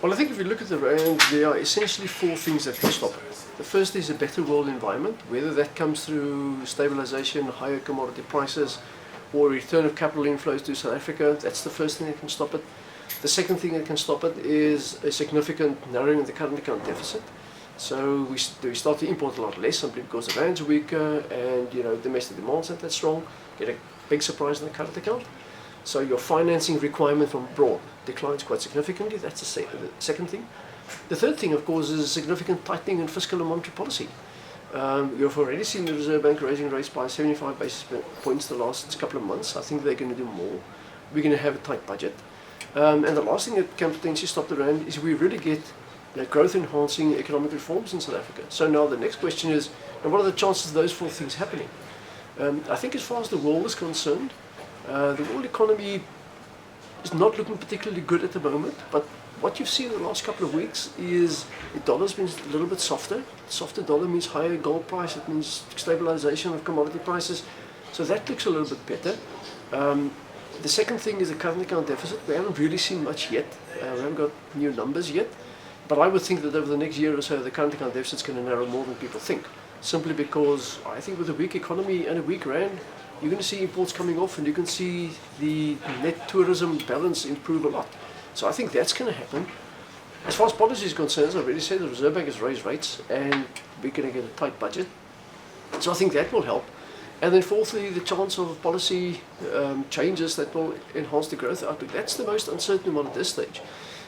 Well, I think if you look at the rand, there are essentially four things that can stop it. The first is a better world environment, whether that comes through stabilization, higher commodity prices, or return of capital inflows to South Africa. That's the first thing that can stop it. The second thing that can stop it is a significant narrowing of the current account deficit. So we start to import a lot less simply because the rand's weaker and domestic demand's not that strong. Get a big surprise in the current account. So your financing requirement from abroad declines quite significantly. That's the second thing. The third thing, of course, is significant tightening in fiscal and monetary policy. You've already seen the Reserve Bank raising rates by 75 basis points the last couple of months. I think they're going to do more. We're going to have a tight budget. And the last thing that can potentially stop the rand is we really get growth-enhancing economic reforms in South Africa. So now the next question is, what are the chances of those four things happening? I think as far as the world is concerned, the world economy is not looking particularly good at the moment, but what you've seen in the last couple of weeks is the dollar's been a little bit softer. Softer dollar means higher gold price, it means stabilization of commodity prices, so that looks a little bit better. The second thing is the current account deficit. We haven't really seen much yet, we haven't got new numbers yet, but I would think that over the next year or so the current account deficit is going to narrow more than people think, simply because I think with a weak economy and a weak rand, you're going to see imports coming off and you can see the net tourism balance improve a lot. So I think that's going to happen. As far as policy is concerned, as I already said, the Reserve Bank has raised rates and we're going to get a tight budget. So I think that will help. And then fourthly, the chance of policy changes that will enhance the growth outlook. That's the most uncertain one at this stage.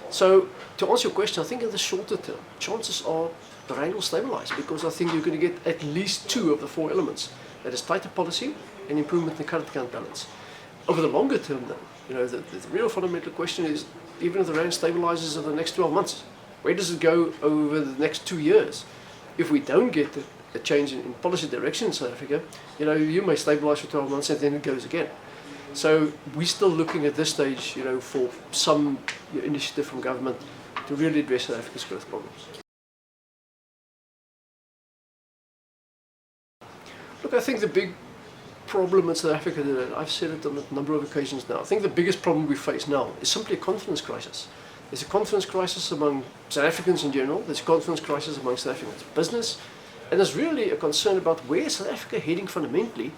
So to answer your question, I think in the shorter term, chances are the rand will stabilize because I think you're going to get at least two of the four elements. That is tighter policy and improvement in the current account balance. Over the longer term though, the real fundamental question is, even if the rand stabilizes over the next 12 months, where does it go over the next 2 years? If we don't get a change in policy direction in South Africa, you may stabilize for 12 months and then it goes again. So we're still looking at this stage, for some initiative from government to really address South Africa's growth problems. Look, I think the big problem in South Africa, and I've said it on a number of occasions now, I think the biggest problem we face now is simply a confidence crisis. There's a confidence crisis among South Africans in general, there's a confidence crisis among South Africans business, and there's really a concern about where South Africa heading fundamentally,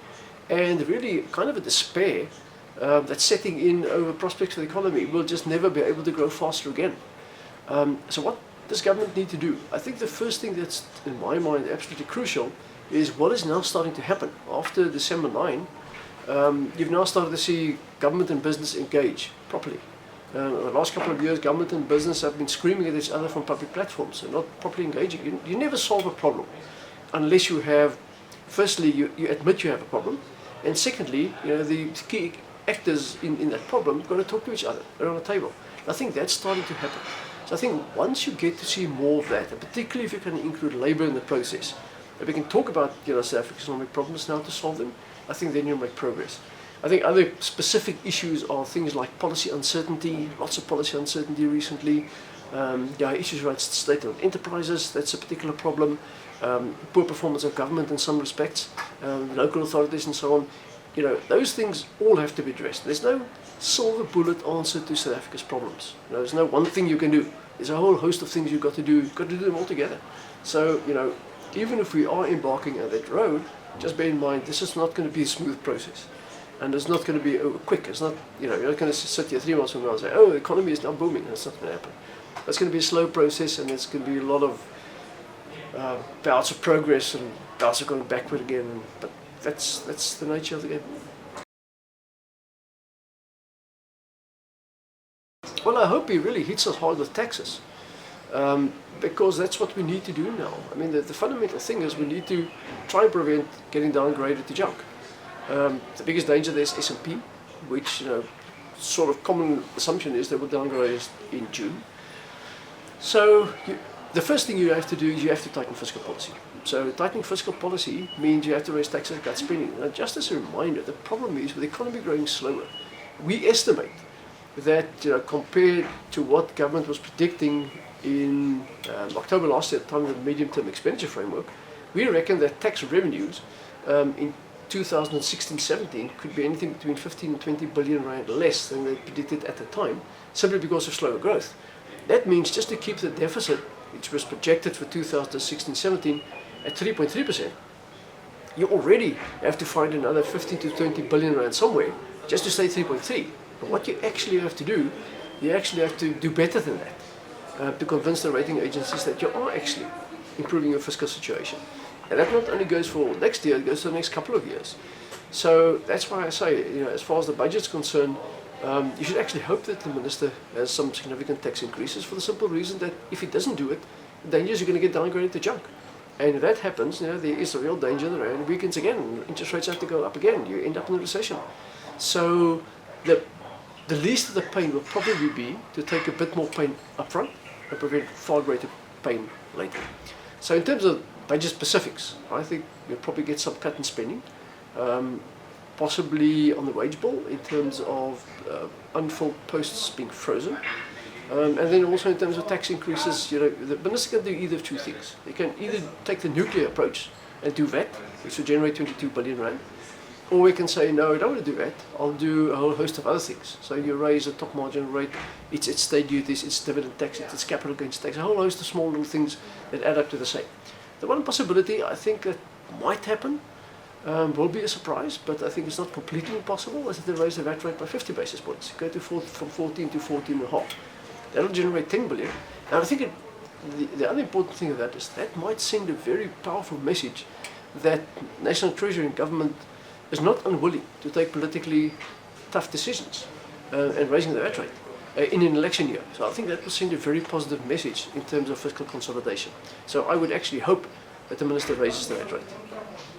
and really kind of a despair that's setting in over prospects for the economy. We'll just never be able to grow faster again. So what does government need to do? I think the first thing that's, in my mind, absolutely crucial is what is now starting to happen. After December 9, you've now started to see government and business engage properly. The last couple of years, government and business have been screaming at each other from public platforms and not properly engaging. You never solve a problem unless you have, firstly, you admit you have a problem, and secondly, the key actors in that problem got to talk to each other around a table. I think that's starting to happen. So I think once you get to see more of that, and particularly if you can include labor in the process, if we can talk about South Africa's economic problems now to solve them, I think then you'll make progress. I think other specific issues are things like policy uncertainty, lots of policy uncertainty recently, issues around state-owned enterprises, that's a particular problem, poor performance of government in some respects, local authorities and so on. Those things all have to be addressed. There's no silver bullet answer to South Africa's problems. There's no one thing you can do. There's a whole host of things you've got to do. You've got to do them all together. So, even if we are embarking on that road, just bear in mind this is not going to be a smooth process. And it's not going to be quick. It's not, you're not going to sit here 3 months from now and say, oh, the economy is now booming. That's not going to happen. It's going to be a slow process, and it's going to be a lot of bouts of progress and bouts of going backward again. But that's the nature of the game. Well, I hope he really hits us hard with taxes. Because that's what we need to do now. I mean, the fundamental thing is we need to try and prevent getting downgraded to junk. The biggest danger there is S&P, which, sort of common assumption is they will downgrade us in June. So the first thing you have to do is you have to tighten fiscal policy. So tightening fiscal policy means you have to raise taxes and cut spending. Now, just as a reminder, the problem is with the economy growing slower, we estimate that compared to what government was predicting in October last year at the time of the medium-term expenditure framework, we reckon that tax revenues in 2016-17 could be anything between 15 and 20 billion rand less than they predicted at the time, simply because of slower growth. That means just to keep the deficit, which was projected for 2016-17 at 3.3%, you already have to find another 15 to 20 billion rand somewhere just to stay 3.3. But what you actually have to do, you actually have to do better than that to convince the rating agencies that you are actually improving your fiscal situation. And that not only goes for next year, it goes for the next couple of years. So that's why I say, as far as the budget's concerned, you should actually hope that the minister has some significant tax increases, for the simple reason that if he doesn't do it, the danger is you're going to get downgraded to junk. And if that happens, there is a real danger the rand weakens again, interest rates have to go up again, you end up in a recession. So the least of the pain will probably be to take a bit more pain up front and prevent far greater pain later. So in terms of budget specifics, I think we'll probably get some cut in spending, possibly on the wage bill in terms of unfilled posts being frozen. And then also in terms of tax increases, the minister can do either of two things. They can either take the nuclear approach and do VAT, which will generate 22 billion rand, or we can say, no, I don't want to do that, I'll do a whole host of other things. So you raise the top margin rate, it's state duties, it's dividend tax, it's capital gains tax, a whole host of small little things that add up to the same. The one possibility I think that might happen will be a surprise, but I think it's not completely impossible, is that they raise the VAT rate by 50 basis points, go to from 14 to 14.5. That'll generate 10 billion. And I think the other important thing of that is that might send a very powerful message that National Treasury and government is not unwilling to take politically tough decisions and raising the VAT rate in an election year. So I think that will send a very positive message in terms of fiscal consolidation. So I would actually hope that the minister raises the VAT rate.